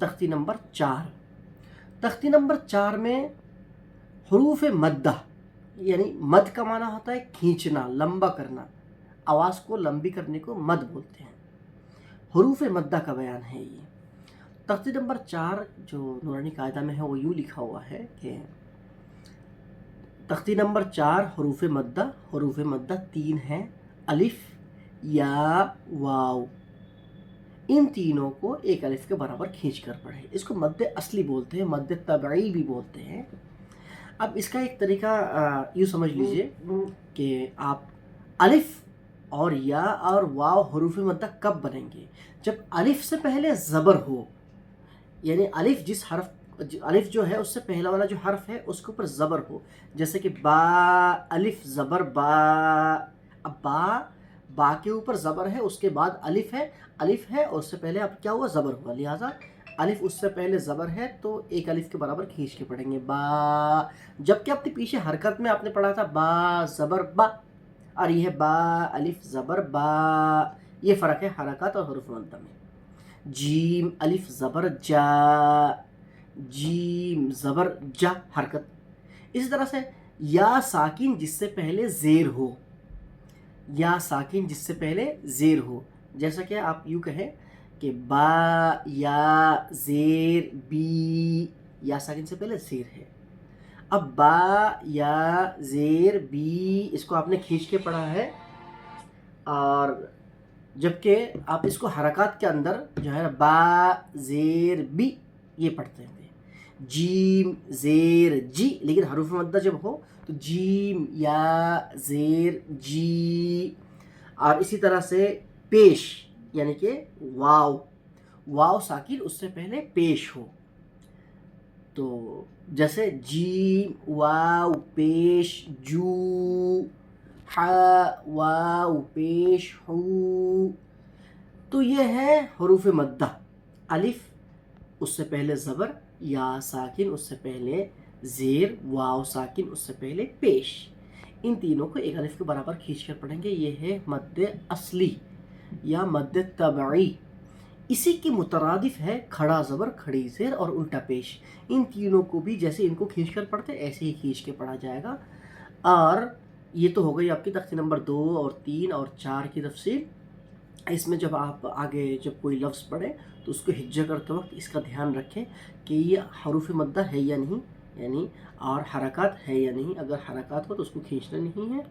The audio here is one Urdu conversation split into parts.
تختی نمبر 4. تختی نمبر 4 میں حروف مدہ، یعنی مد کا معنی ہوتا ہے کھینچنا، لمبا کرنا، آواز کو لمبی کرنے کو مد بولتے ہیں. حروف مدہ کا بیان ہے یہ. تختی نمبر 4 جو نورانی قاعدہ میں ہے وہ یوں لکھا ہوا ہے کہ تختی نمبر 4 حروف مدہ. حروف مدہ 3 ہیں، الف، یا، واو. ان تینوں کو ایک الف کے برابر کھینچ کر پڑھیں. اس کو مد اصلی بولتے ہیں، مد طبعی بھی بولتے ہیں. اب اس کا ایک طریقہ یوں سمجھ لیجئے کہ آپ الف اور یا اور واو حروف مدہ کب بنیں گے؟ جب الف سے پہلے زبر ہو، یعنی الف جو ہے اس سے پہلا والا جو حرف ہے اس کے اوپر زبر ہو. جیسے کہ با، الف زبر با. اب با کے اوپر زبر ہے، اس کے بعد الف ہے اور اس سے پہلے اب کیا ہوا؟ زبر ہوا. لہٰذا الف اس سے پہلے زبر ہے تو ایک الف کے برابر کھینچ کے پڑھیں گے با. جبکہ اپنے پیچھے حرکت میں آپ نے پڑھا تھا با زبر با، اور یہ ہے با الف زبر با. یہ فرق ہے حرکات اور حروف مدہ میں. جیم الف زبر جا، جیم زبر جا حرکت. اسی طرح سے یا ساکن جس سے پہلے زیر ہو، یا ساکن جس سے پہلے زیر ہو. جیسا کہ آپ یوں کہیں کہ با یا زیر بی، یا ساکن سے پہلے زیر ہے. اب با یا زیر بی اس کو آپ نے کھینچ کے پڑھا ہے، اور جبکہ آپ اس کو حرکات کے اندر جو ہے با زیر بی یہ پڑھتے ہیں. جیم زیر جی، لیکن حروف مدہ جب ہو تو جیم یا زیر جی. اور اسی طرح سے پیش، یعنی کہ واو ساکن اس سے پہلے پیش ہو. تو جیسے جیم واو پیش جو، ہا واو پیش ہو. تو یہ ہے حروف مدہ. الف اس سے پہلے زبر، یا ساکن اس سے پہلے زیر، واو ساکن اس سے پہلے پیش. ان تینوں کو ایک الف کے برابر کھینچ کر پڑھیں گے. یہ ہے مد اصلی یا مد طبعی. اسی کی مترادف ہے کھڑا زبر، کھڑی زیر اور الٹا پیش. ان تینوں کو بھی جیسے ان کو کھینچ کر پڑھتے ایسے ہی کھینچ کے پڑھا جائے گا. اور یہ تو ہو گئی آپ کی تختی نمبر 2 اور 3 اور 4 کی تفصیل. اس میں جب آپ آگے جب کوئی لفظ پڑھیں تو اس کو ہجا کرتے وقت اس کا دھیان رکھیں کہ یہ حروف مدہ ہے یا نہیں، یعنی اور حرکات ہے یا نہیں. اگر حرکات ہو تو اس کو کھینچنا نہیں ہے،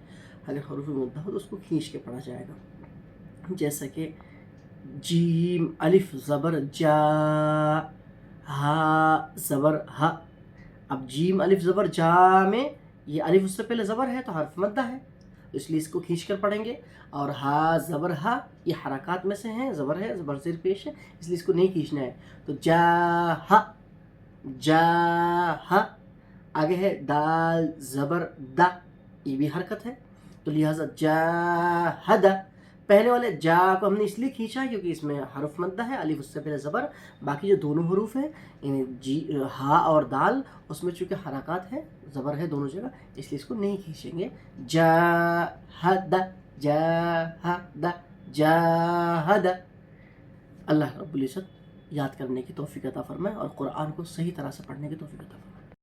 اگر حروف مدہ ہو تو اس کو کھینچ کے پڑھا جائے گا. جیسا کہ جیم الف زبر جا، ہا زبر ہا. اب جیم الف زبر جا میں یہ الف اس سے پہلے زبر ہے تو حرف مدہ ہے، اس لیے اس کو کھینچ کر پڑھیں گے. اور ہا زبر ہا یہ حرکات میں سے ہیں، زبر ہے، زبر زیر پیش ہے، اس لیے اس کو نہیں کھینچنا ہے. تو جا ہا، جا ہا. آگے ہے دال زبر دا، یہ بھی حرکت ہے، تو لہٰذا جا ہدا. پہلے والے جا کو ہم نے اس لیے کھینچا کیونکہ اس میں حرف مدہ ہے، الف اس سے پہلے زبر. باقی جو دونوں حروف ہیں جی ہا اور دال اس میں چونکہ حرکات ہے، زبر ہے دونوں جگہ، اس لیے اس کو نہیں کھینچیں گے. جا ہدا، جا ہدا، جا ہدا. اللہ رب العزت یاد کرنے کی توفیق عطا فرمائے اور قرآن کو صحیح طرح سے پڑھنے کی توفیق عطا فرمائے.